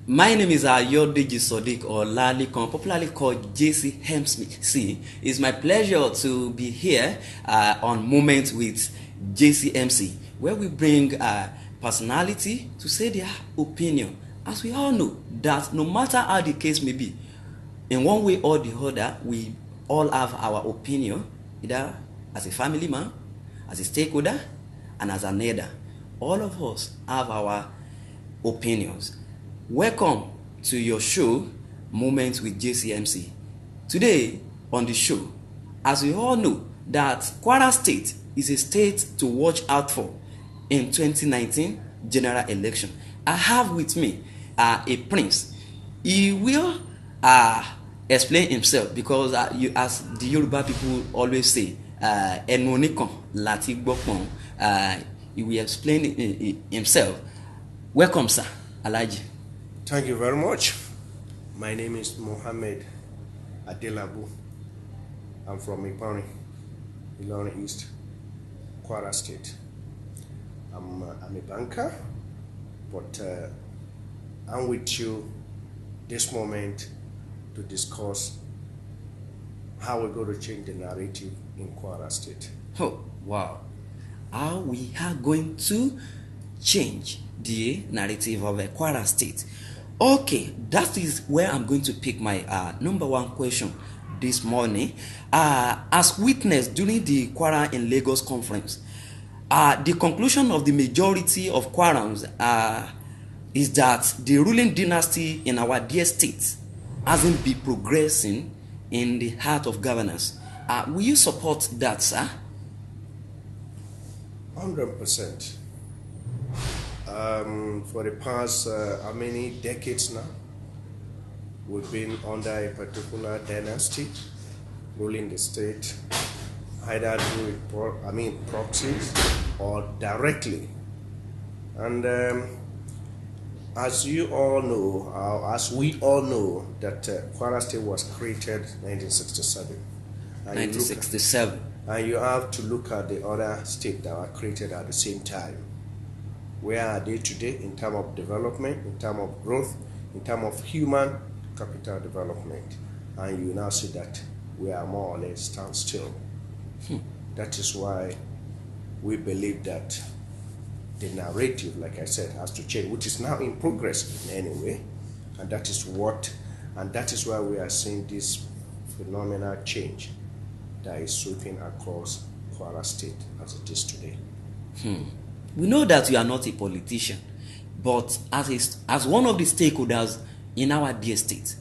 My name is Alhaji Sodiq or Lalikon, popularly called JCMC. It's my pleasure to be here on Moment with JCMC, where we bring personality to say their opinion. As we all know, that no matter how the case may be, in one way or the other, we all have our opinion, either as a family man, as a stakeholder, and as an elder. All of us have our opinions. Welcome to your show, Moments with JCMC. Today on the show, as we all know, that Kwara State is a state to watch out for in 2019 general election. I have with me a prince. He will explain himself because as the Yoruba people always say, ẹnu oníkan láti gbọ́pọ̀n. He will explain himself. Welcome, sir, Alhaji. Thank you very much. My name is Muhammed Adelabu. I'm from Iponrin, Ilorin East, Kwara State. I'm a banker, but I'm with you this moment to discuss how we're going to change the narrative in Kwara State. Oh, wow. How we are going to change the narrative of Kwara State. Okay, that is where I'm going to pick my number one question this morning. As witnessed during the Kwara in Lagos conference, the conclusion of the majority of Kwarans is that the ruling dynasty in our dear state hasn't been progressing in the heart of governance. Will you support that, sir? 100%. For the past how many decades now, we've been under a particular dynasty ruling the state, either through proxies or directly. And as you all know, as we all know, that Kwara State was created 1967. 1967. And you have to look at the other states that were created at the same time. Where are they today in terms of development, in terms of growth, in terms of human capital development? And you now see that we are more or less standstill. That is why we believe that the narrative, like I said, has to change, which is now in progress in any way. And that is why we are seeing this phenomenal change that is sweeping across Kwara State as it is today. We know that you are not a politician, but as one of the stakeholders in our dear state,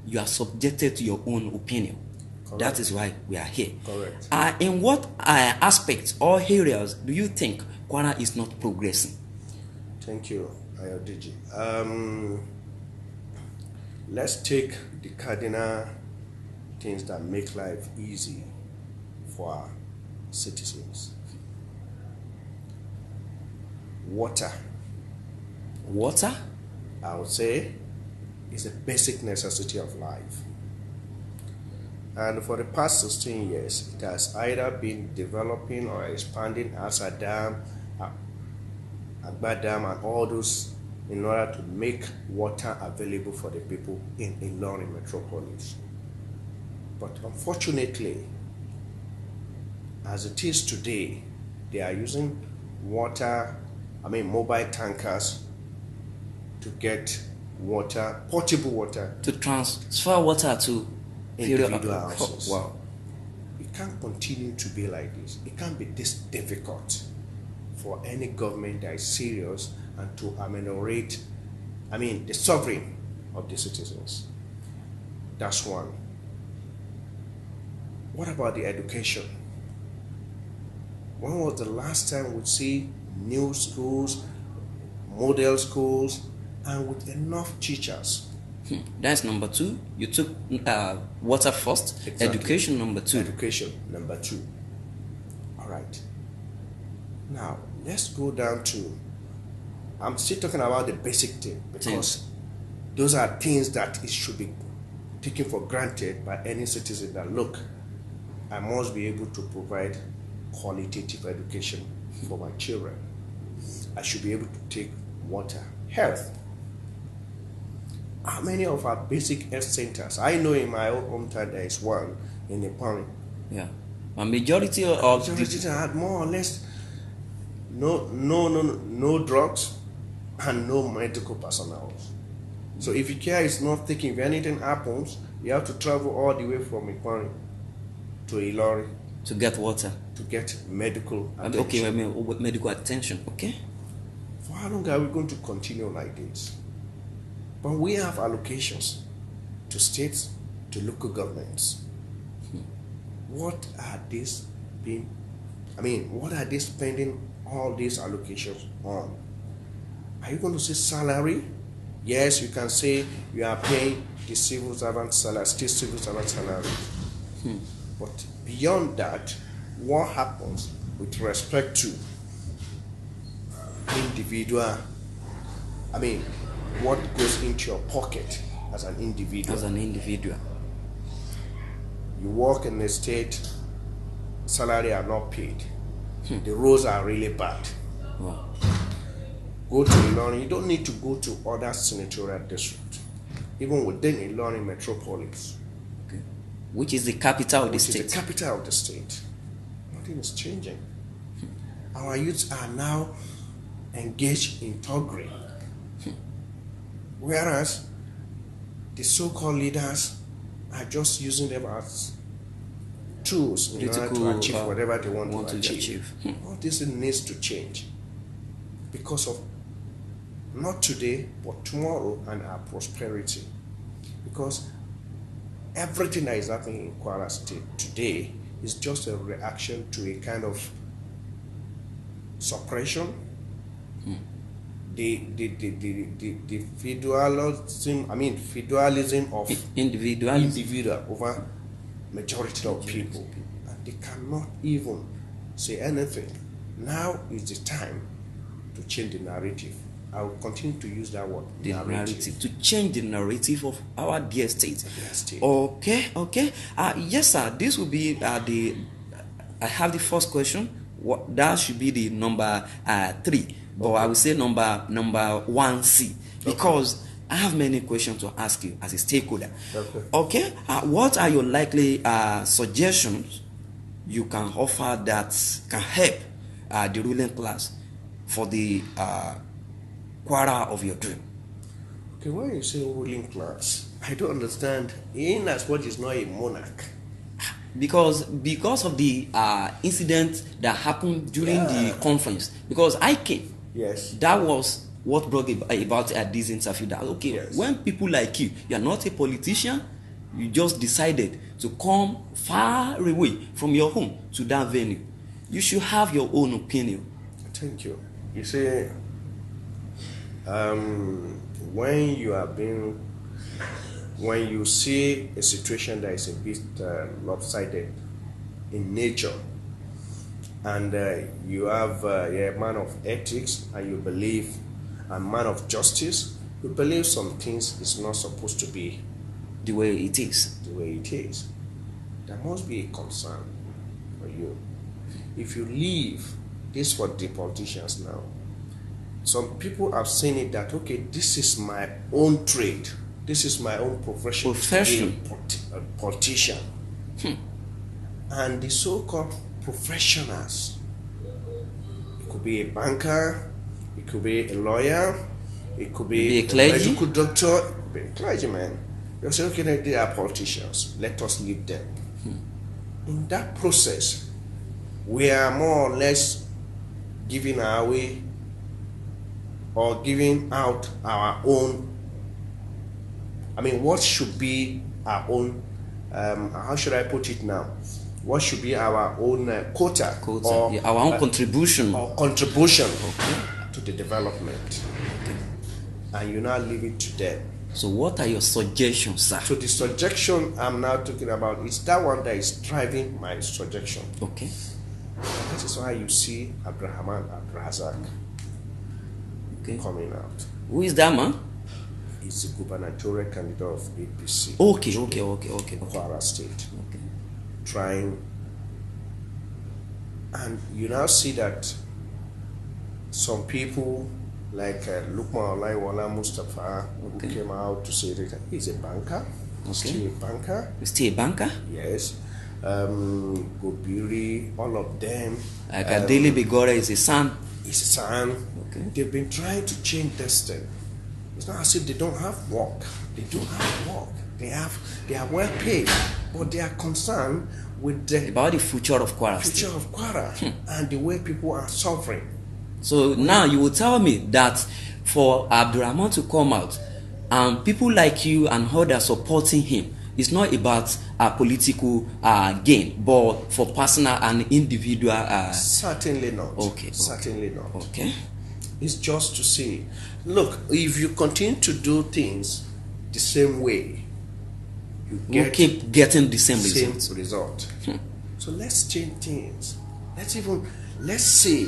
you are subjected to your own opinion. Correct. That is why we are here. Correct. In what aspects or areas do you think Kwara is not progressing? Thank you, Ayodiji. Let's take the cardinal things that make life easy for our citizens. Water, I would say, is a basic necessity of life. And for the past 16 years, it has either been developing or expanding Asa Dam, Agba Dam, and all those in order to make water available for the people in Ilorin metropolis. But unfortunately, as it is today, they are using mobile tankers to get water, portable water. To transfer water to individual houses. Wow. It can't continue to be like this. It can't be this difficult for any government that is serious and to ameliorate, the suffering of the citizens. That's one. What about the education? When was the last time we'd see new schools, model schools, and with enough teachers? That's number two. You took water first. Exactly. Education number two. Education number two. All right. Now, let's go down to, I'm still talking about the basic thing because those are things that it should be taken for granted by any citizen that, look, I must be able to provide qualitative education for my children. I should be able to take water. Health. how many of our basic health centers? I know in my own hometown there is one in Iponrin. Yeah. A majority of majority had more or less no drugs and no medical personnel. So if your care is not taken, if anything happens, you have to travel all the way from Iponrin to Ilorin to get water, to get medical attention. Okay, medical attention. Okay. For how long are we going to continue like this? But we have allocations to states, to local governments. What are these being? What are they spending all these allocations on? Are you going to say salary? Yes, you can say you are paying the civil servant salary, state civil servant salary. But beyond that, what happens with respect to individual? What goes into your pocket as an individual? You work in the state, salary are not paid. The roads are really bad. Wow. Go to Ilorin, you don't need to go to other senatorial districts. Even within Ilorin metropolis. Okay. Which is the capital of the state. The capital of the state. Nothing is changing. Our youths are now engaged in thuggery. Whereas the so-called leaders are just using them as tools in order to achieve whatever they want to achieve. All this needs to change because of not today but tomorrow and our prosperity. Because everything that is happening in Kwara State today is just a reaction to a kind of suppression. The feudalism of individual over majority of people, and they cannot even say anything. Now is the time to change the narrative. I will continue to use that word. The narrative. To change the narrative of our dear state. Okay. Yes, sir. This will be I have the first question. That should be the number 3. But I will say number 1C, because I have many questions to ask you as a stakeholder. Okay. What are your likely suggestions you can offer that can help the ruling class for the Kwara of your dream? Okay, when you say ruling class, I don't understand. In as what is not a monarch. Because of the incident that happened during the conference. Because I came. Yes. That was what brought about this interview. That when people like you are not a politician, you just decided to come far away from your home to that venue. You should have your own opinion. Thank you. You see, when you see a situation that is a bit lopsided in nature, and you have a man of ethics, and you believe a man of justice, you believe some things is not supposed to be the way it is. There must be a concern for you. If you leave this for the politicians now, some people have seen it that, okay, this is my own trade, this is my own profession. A politician. And the so-called professionals, it could be a banker, it could be a lawyer, it could be a medical doctor, it could be a clergyman. They'll say, okay, they are politicians, let us leave them. In that process, we are more or less giving away or giving out our own, what should be our own, how should I put it now? What should be our own quota or our own contribution to the development. And you now leave it to them. So what are your suggestions, sir? So the suggestion I'm now talking about is that one that is driving my suggestion. Okay. That is why you see Abrahaman Abrazak coming out. Who is that man? He's the gubernatorial candidate of APC. Okay. Kwara State. Okay. Trying, and you now see that some people like Lukman Olaiwola Mustafa, who came out to say that he's a banker, still a banker. Still a banker? Yes. Gobiri, all of them. Like Adele Bigore is a son. His son. Okay. They've been trying to change this thing. It's not as if they don't have work. They do have work. They are well paid, but they are concerned with about the future of Kwara. Future of Kwara and the way people are suffering. So now you will tell me that for Abdurrahman to come out and people like you and others supporting him, it's not about a political gain, but for personal and individual. Certainly not. Okay. Certainly not. Okay. It's just to say, look, if you continue to do things the same way, you keep getting the same result. So let's change things. Let's see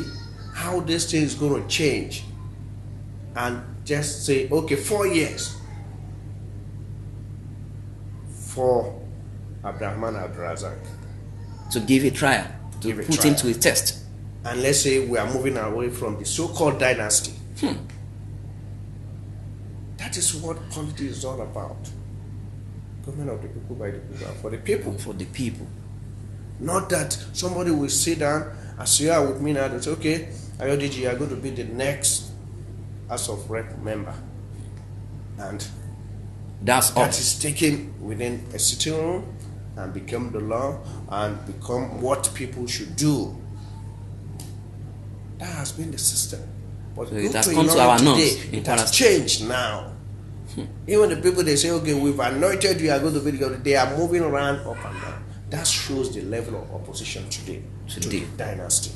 how this thing is going to change, and just say, okay, 4 years for Abdurrahman Abdurazak to give a trial, to put into a test. And let's say we are moving away from the so-called dynasty. That is what politics is all about. Government of the people, by the people, for the people. For the people. Not that somebody will sit down as you are with me now and say, okay, Ayodiji, you are going to be the next House of Rep member. And that is taken within a sitting room and become the law and become what people should do. That has been the system. But so it has come to our norms. It has changed now. Even the people, they say, okay, we've anointed you, are going to be the, they are moving around up and down. That shows the level of opposition today. To the dynasty.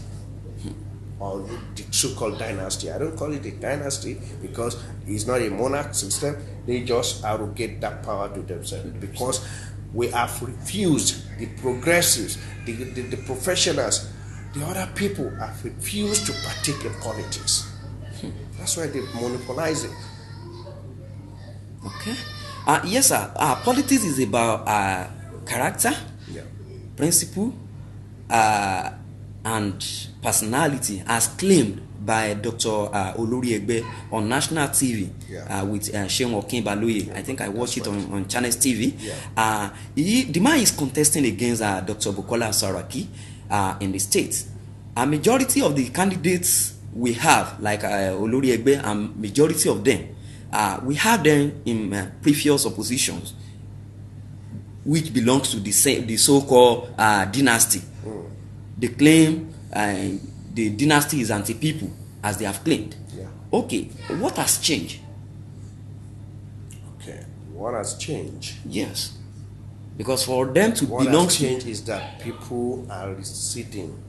Or the so-called dynasty. I don't call it a dynasty because it's not a monarch system. They just arrogate that power to themselves because we have refused, the progressives, the professionals, the other people have refused to partake in politics. That's why they monopolize it. Okay. Yes, sir. Politics is about character, principle, and personality, as claimed by Dr. Olori Egbe on national TV with Sheon Okinbaloye. I think I watched it on Channels TV. The man is contesting against Dr. Bukola Saraki in the state. A majority of the candidates we have, like Olori Egbe, and majority of them, we have them in previous oppositions, which belongs to the so-called dynasty. They claim the dynasty is anti-people, as they have claimed. Okay, what has changed? Okay, what has changed? Yes, because for them to belong to... What has changed is that people are receding.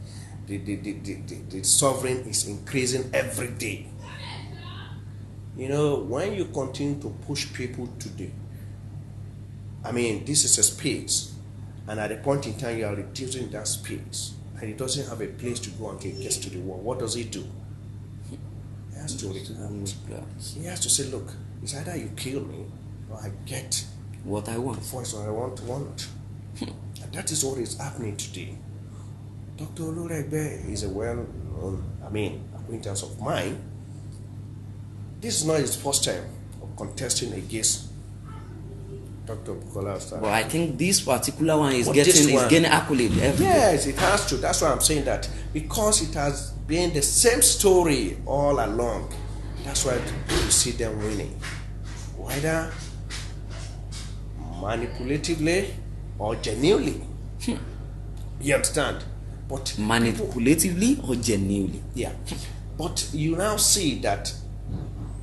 The sovereign is increasing every day. You know, when you continue to push people to this is a space, and at a point in time you are reducing that space, and it doesn't have a place to go until it gets to the wall. What does it do? He has to recruit. He has to say, look, it's either you kill me or I get what I want. The voice what I want. And that is what is happening today. Dr. Olori is a well-known, acquaintance of mine. This is not his first time of contesting against Dr. Bukola Saraki. But I think this particular one is getting accolade every day. Yes, it has to. That's why I'm saying that. Because it has been the same story all along. That's why you see them winning. Whether manipulatively or genuinely. You understand? But manipulatively or genuinely? Yeah. But you now see that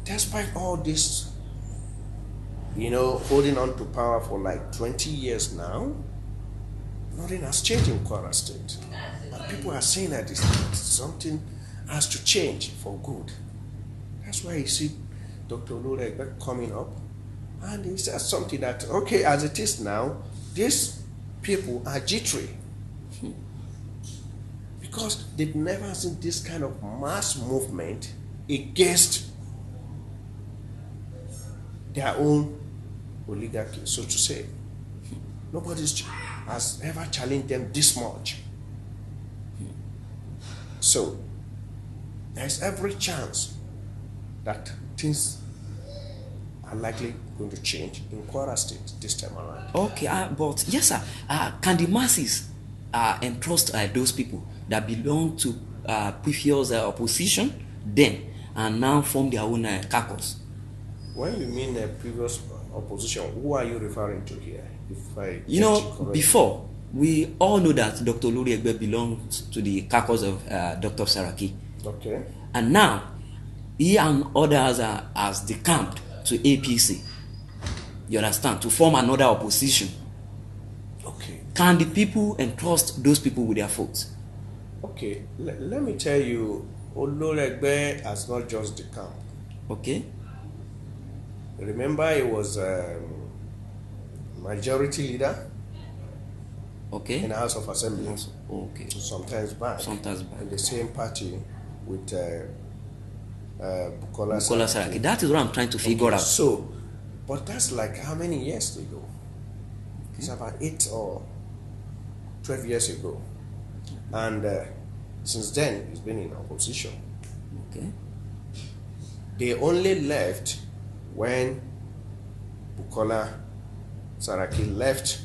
despite all this, holding on to power for like 20 years now, nothing has changed in Kwara State. And people are saying that something has to change for good. That's why you see Dr. Olori coming up, and he says something that, okay, as it is now, these people are jittery. Because they've never seen this kind of mass movement against their own oligarchy, so to say. Nobody has ever challenged them this much. So, there's every chance that things are likely going to change in Kwara State this time around. Okay, but yes, sir. Can the masses entrust those people that belong to previous opposition then and now form their own caucus? When you mean previous opposition, who are you referring to here? If I before, we all know that Dr. Olori Egbe belongs to the caucus of Dr. Saraki. Okay. And now, he and others has decamped to APC. You understand? To form another opposition. Okay. Can the people entrust those people with their votes? Okay. Let me tell you, Olori Egbe has not just decamped. Okay. Remember, he was majority leader. Okay. In the House of Assembly. Okay. Sometimes back. In the same party with Bukola Saraki. That is what I'm trying to figure out. So, but that's like how many years ago? It's about 8 or 12 years ago. And since then, he's been in opposition. Okay. They only left when Bukola Saraki left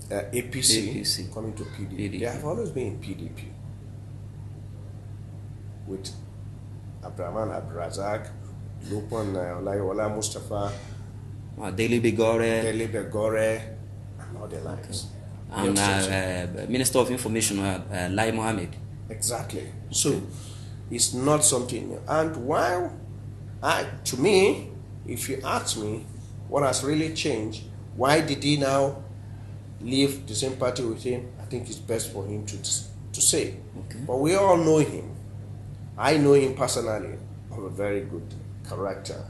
APC coming to PDP. They have always been in PDP with Abdurrahman Abdrazak, Lupon Olayiwola Mustafa, Dele Begore, and all the likes. And Minister of Information, Lai Mohammed. Exactly. So it's not something new. And while to me, if you ask me what has really changed, why did he now leave the same party with him? I think it's best for him to say. Okay. But we all know him. I know him personally, of a very good character,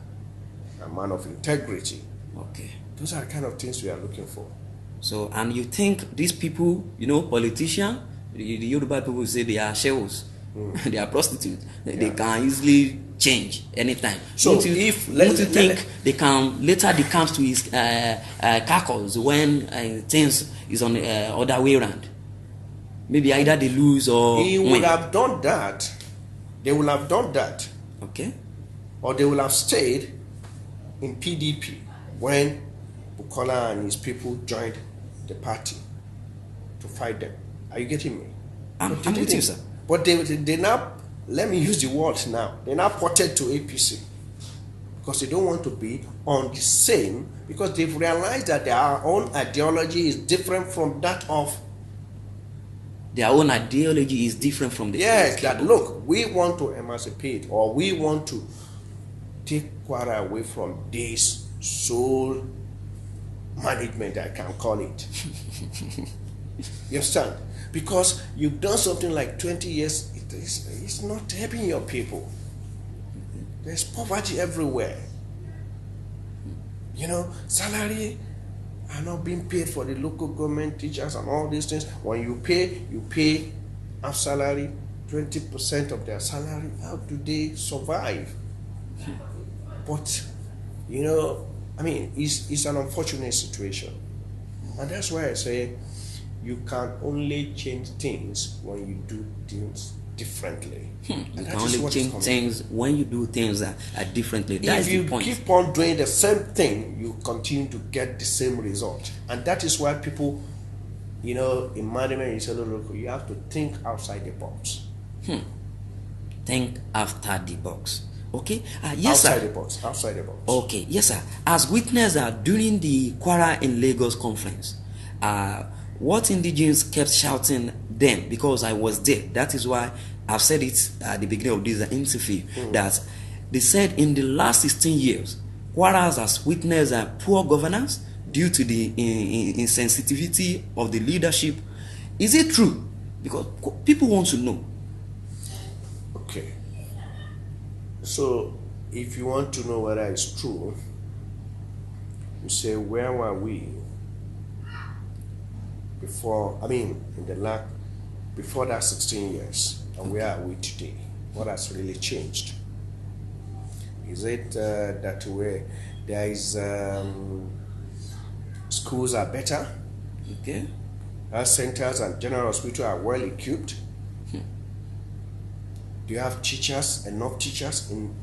a man of integrity. Okay. Those are the kind of things we are looking for. So, and you think these people, politicians, the Yoruba people say they are shells, they are prostitutes, they can easily change anytime. So don't you think they can later decamp to his caucus when things is on the other way around? Maybe either they lose or he would have done that. They will have done that. Okay. Or they will have stayed in PDP when Bukola and his people joined the party to fight them. Are you getting me? I'm with you, sir. But they now, let me use the word now, they now ported to APC because they don't want to be on the same, because they've realized that their own ideology is different from that of their own ideology is different from the that look, we want to emancipate, or we want to take Kwara away from this sole management, I can call it. You understand? Because you've done something like 20 years, it's not helping your people. There's poverty everywhere. Salary are not being paid for the local government teachers and all these things. When you pay half salary, 20% of their salary. How do they survive? But, it's an unfortunate situation. And that's why I say you can only change things when you do things differently. You can only change things when you do things differently. If you keep on doing the same thing, you continue to get the same result. And that is why people, in management, you have to think outside the box. Think after the box. Okay. Yes, outside sir. the box. Outside the box. Okay. Yes, sir. As witness during the Kwara in Lagos conference, what indigenes kept shouting then, because I was there. That is why I've said it at the beginning of this interview, that they said in the last 16 years, Kwara has witnessed poor governance due to the insensitivity of the leadership. Is it true? Because people want to know. Okay. So, if you want to know whether it's true, you say, where were we before, before that 16 years, and where are we today? What has really changed? Is it that there is schools are better? Okay. Health centers and general hospitals are well equipped. Do you have teachers, enough teachers in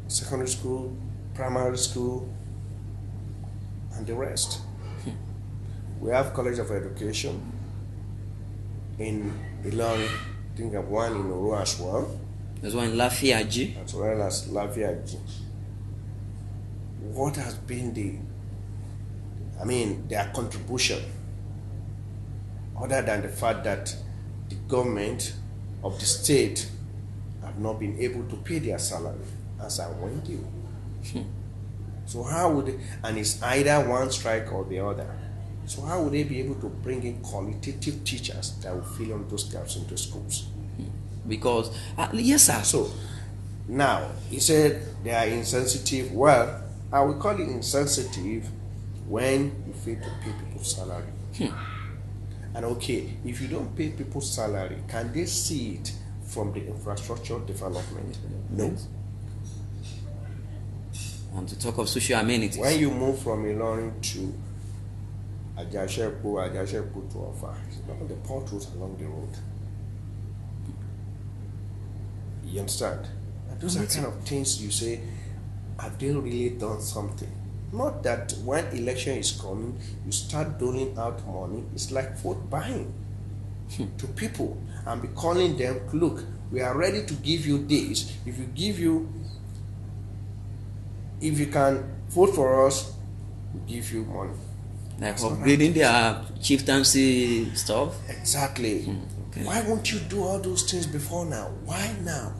secondary school, primary school, and the rest? We have College of Education in Ilorin. I think I have one in Oro as well. There's one in Lafiaji. As well as Lafiaji. What has been their contribution, other than the fact that the government of the state have not been able to pay their salary as I went due? So how would they, and it's either one strike or the other. So how would they be able to bring in qualitative teachers that will fill in those gaps into schools? Because, yes, sir. So now, he said they are insensitive. Well, I will call it insensitive when you fail to pay people's salary. And okay, if you don't pay people's salary, can they see it from the infrastructure development? No. And to talk of social amenities. When you move from Ilorin to Ajashepo to Ofa, the potholes along the road. You understand? And those are kind of things you say, have they really done something? Not that when election is coming, you start doling out money. It's like vote buying to people and be calling them, look, we are ready to give you this. If you can vote for us, we'll give you money. Like upgrading their chieftaincy stuff? Exactly. Okay. Why won't you do all those things before now? Why now?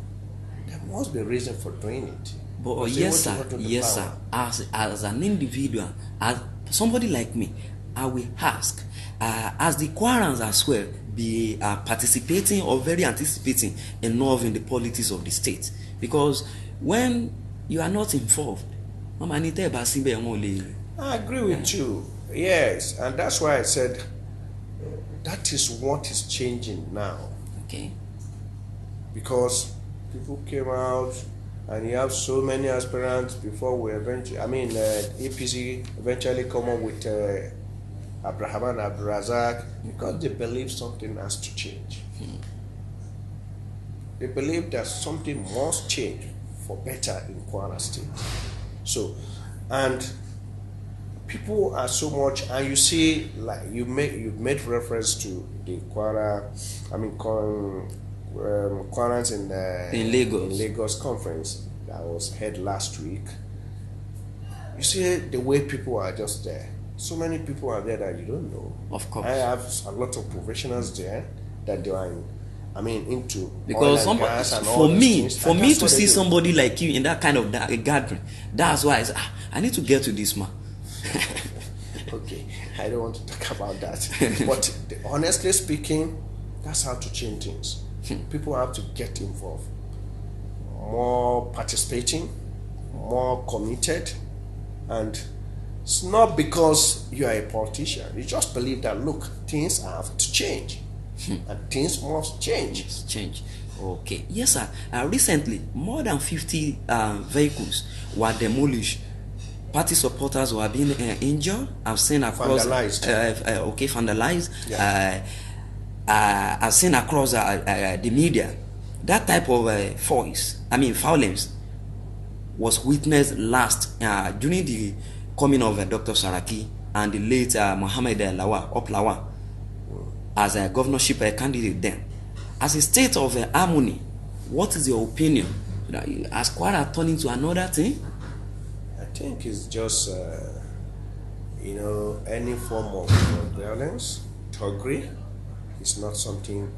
There must be a reason for doing it. But yes, sir. As an individual, as somebody like me, I will ask, as the Kwarans as well, be participating or very anticipating enough in the politics of the state? Because when you are not involved, I agree with you. Yes, and that's why I said that is what is changing now. Okay. Because people came out, and you have so many aspirants before we eventually, APC eventually come up with Abraham and Abdurazak, because they believe something has to change. They believe that something must change for better in Kwara State. So, and people are so much, and you see, like you made reference to the Kwarans in Lagos conference that was held last week. You see the way people are just there. So many people are there that you don't know. Of course, I have a lot of professionals there that they are into because oil and gas and for me to see do. Somebody like you in that kind of gathering, that's why I need to get to this man. Okay, I don't want to talk about that. But honestly speaking, that's how to change things. People have to get involved, more participating, more committed, and it's not because you are a politician. You just believe that, look, things have to change, and things must change. Change. Okay. Yes, sir. Recently, more than 50 vehicles were demolished. Party supporters were being injured. I've seen across vandalized. Vandalized. Yeah. I've seen across the media that type of violence was witnessed last during the coming of Dr. Saraki and the late Muhammed Adelabu as a governorship candidate then. As a state of harmony, what is your opinion? Has Kwara turned into another thing? I think it's just any form of violence, thuggery, is not something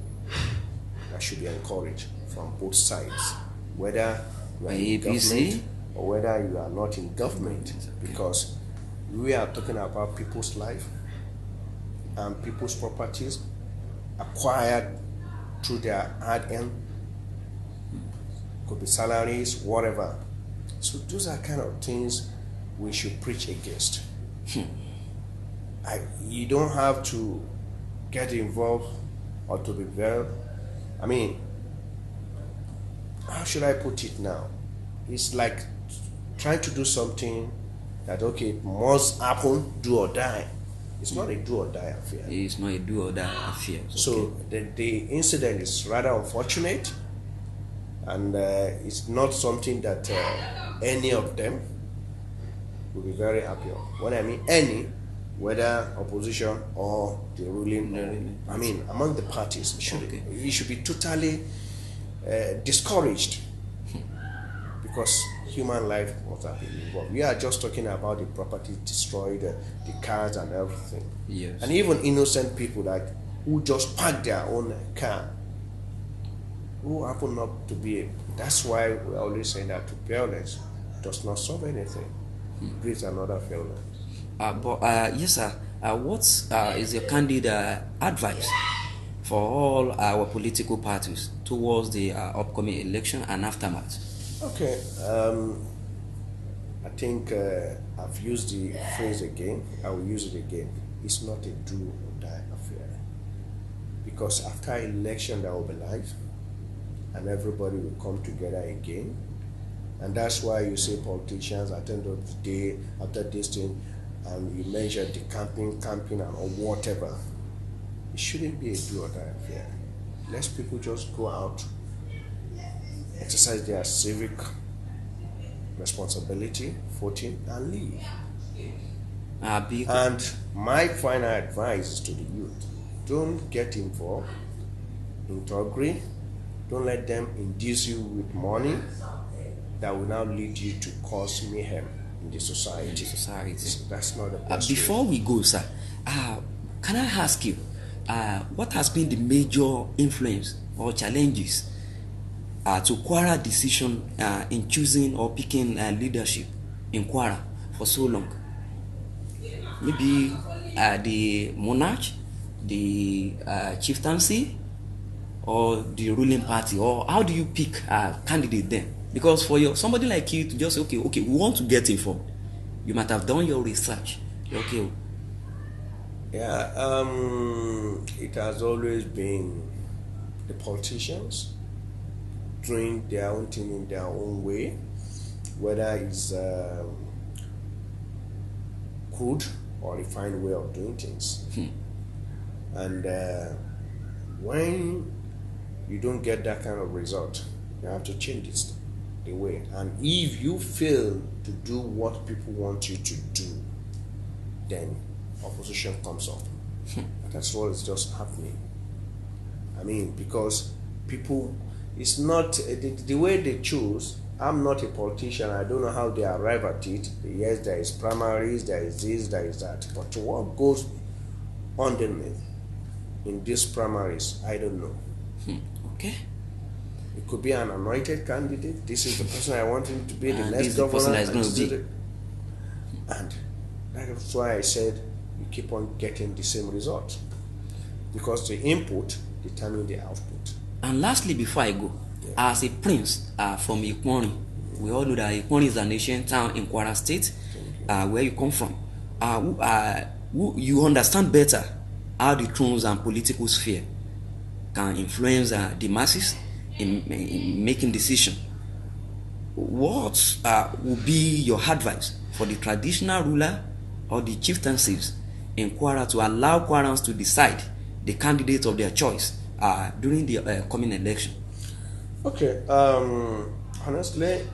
that should be encouraged from both sides, whether you are in government or whether you are not in government, because we are talking about people's life and people's properties acquired through their hard earned, could be salaries, whatever. So those are kind of things we should preach against. You don't have to get involved or to be very, how should I put it now? It's like trying to do something that, okay, it must happen, do or die. It's not a do or die affair. It's not a do or die affair. So the incident is rather unfortunate, And it's not something that any of them will be very happy on. When I mean any, whether opposition or the ruling, I mean among the parties, it should be totally discouraged, because human life must have been involved. We are just talking about the property destroyed, the cars and everything. Yes. And even innocent people who just park their own car, who happen not to be. That's why we always say that violence does not solve anything. It breeds another violence. Yes, sir. What is your candid advice for all our political parties towards the upcoming election and aftermath? Okay, I think I've used the phrase again. I will use it again. It's not a do or die affair, because after election there will be life, and everybody will come together again. And that's why you say politicians at the end of the day, after this thing, and you measure the camping and or whatever. It shouldn't be a do or die affair. Let people just go out, exercise their civic responsibility, voting, and leave. And my final advice is to the youth: don't get involved in thuggery. Don't let them induce you with money that will now lead you to cause mayhem in the society. So that's not the best before we go, sir, can I ask you, what has been the major influence or challenges to Kwara decision in choosing or picking leadership in Kwara for so long? Maybe the monarch, the chieftaincy, or the ruling party, or how do you pick a candidate then? Because for somebody like you to just say, okay, we want to get informed, you might have done your research. Okay. Yeah, it has always been the politicians doing their own thing in their own way, whether it's crude or refined way of doing things. And when you don't get that kind of result, you have to change it the way. And if you fail to do what people want you to do, then opposition comes up. That's what is just happening. I mean, because people, it's not the way they choose. I'm not a politician. I don't know how they arrive at it. Yes, there is primaries, there is this, there is that. But what goes underneath in these primaries, I don't know. Okay. It could be an anointed candidate. This is the person I want him to be the next governor. Person that is going to be. And that's why I said you keep on getting the same result, because the input determines the output. And lastly, before I go, as a prince from Iponrin, we all know that Iponrin is an ancient town in Kwara State, where you come from. You understand better how the thrones and political sphere can influence the masses in making decisions. What will be your advice for the traditional ruler or the chieftaincies in Kwara to allow Kwarans to decide the candidate of their choice during the coming election? Okay, honestly,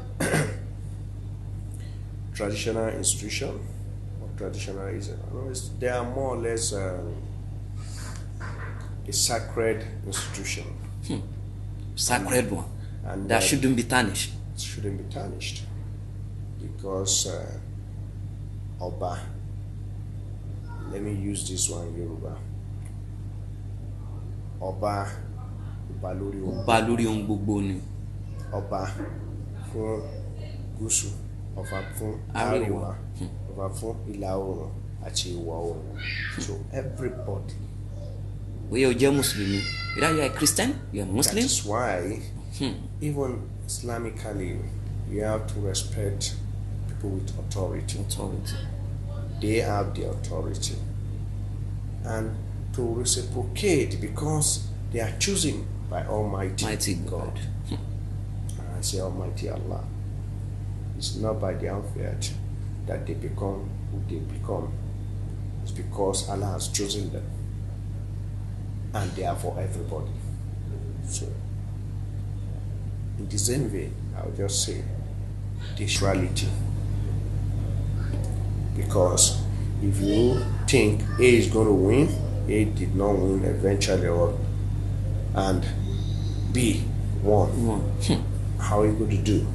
traditional institution or traditionalism, they are more or less a sacred institution. Sacred one. And that shouldn't be tarnished. It shouldn't be tarnished, because Oba, let me use this one, Yoruba. Oba Baluri ohun gbogbo ni. Ọba fún gúúsù, ọba fún àríwá, ọba fún ìlà oòrùn àti ìwọ̀ oòrùn. So everybody. We are Muslim. Whether you are a Christian, you are Muslim. That's why even Islamically, you have to respect people with authority. They have the authority, and to reciprocate, because they are choosing by Almighty God. I say Almighty Allah. It's not by their effort that they become who they become. It's because Allah has chosen them, and they are for everybody. So In the same way, I'll just say this reality. Because if you think A is going to win, A did not win eventually, and B won. How are you going to do?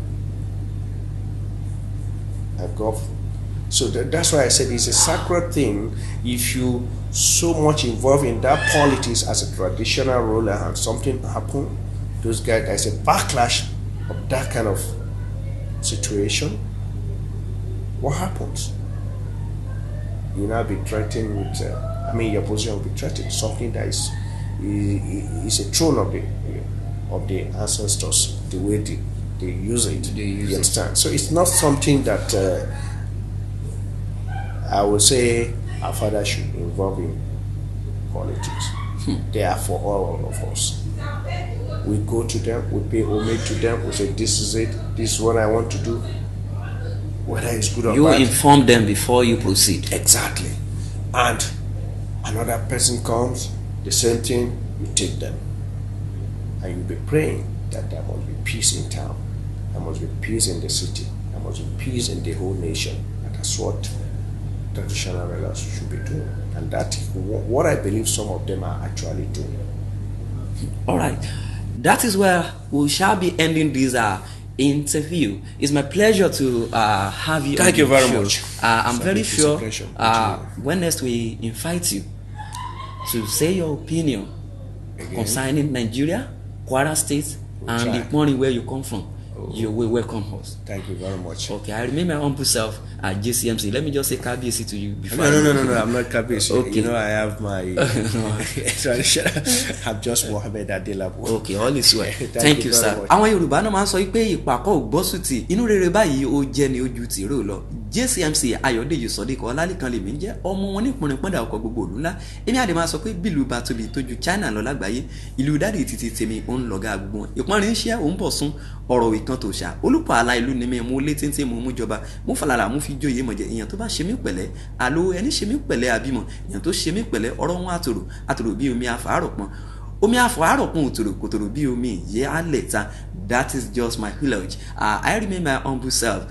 So that's why I said it's a sacred thing. If you so much involved in that politics as a traditional ruler and something happen, those guys, there's a backlash of that kind of situation. What happens? You now be threatened with, your position will be threatened. Something that is a throne of the ancestors, the way they use it. You understand? So it's not something that I would say our father should involve in politics. They are for all of us. We go to them, we pay homage to them, we say this is it, this is what I want to do. Whether it's good or bad. You inform them before you proceed. Exactly. And another person comes, the same thing, you take them. And you'll be praying that there must be peace in town. There must be peace in the city. There must be peace in the whole nation. And that's what traditional rulers should be doing. And that's what I believe some of them are actually doing. All right. That is where we shall be ending this interview. It's my pleasure to have you. Thank you very much. I'm very sure when next we invite you to say your opinion concerning Nigeria, Kwara State, and Iponrin where you come from. You will welcome us. Thank you very much. Okay, I remain my humble self at JCMC. Let me just say KBC to you before. No, I'm not KBC. Okay. You know, I have my tradition. I'm just Muhammed Adelabu. Okay, all is well. Thank you, sir. Àwọn Yorùbá náà máa ń sọ pé ìpàkọ́ ògbọ́sùtì inú rere báyìí ó jẹ́ ni ojú tìró lọ. JCMC Ayọ̀dèjì Sodiq Ọlálékan lèmi jẹ́ ọmọ wọn ní Ìpọnrin pọ́ndà ọkọ̀ gbogbo òlú ńlá. Èmi àdè máa sọ pé bílù bá tóbi tójú China lọ lágbàáyé. Ìlú dáàdì títí tèmi ó ń lọ́gà gbogbo. Ìpọnrin ń ṣe òun bọ̀ sún ọ̀rọ̀ ìkan tó ṣá. Olùpọ̀ àlà ìlú ni mi mú létí tí mo mú jọba. Mo falala mo fi jóye mọ̀jẹ̀ èèyàn tó bá ṣe mí pẹ̀lẹ́. Àlọ́ ẹni ṣe mí pẹ̀lẹ́ àbímọ. Èèyàn tó ṣe mí pẹ̀lẹ́ ọ̀rọ̀ wọn àtòrò bí omi àfàárọ̀ pọn. Omi àfàárọ̀ pọn kòtòrò bí omi ìyẹ́ alẹ̀ ta. That is just my village. I remain my humble self.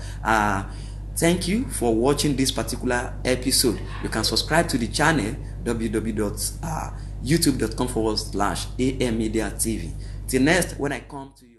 Thank you for watching this particular episode. You can subscribe to the channel www.youtube.com/AM Media TV. Till next, when I come to you.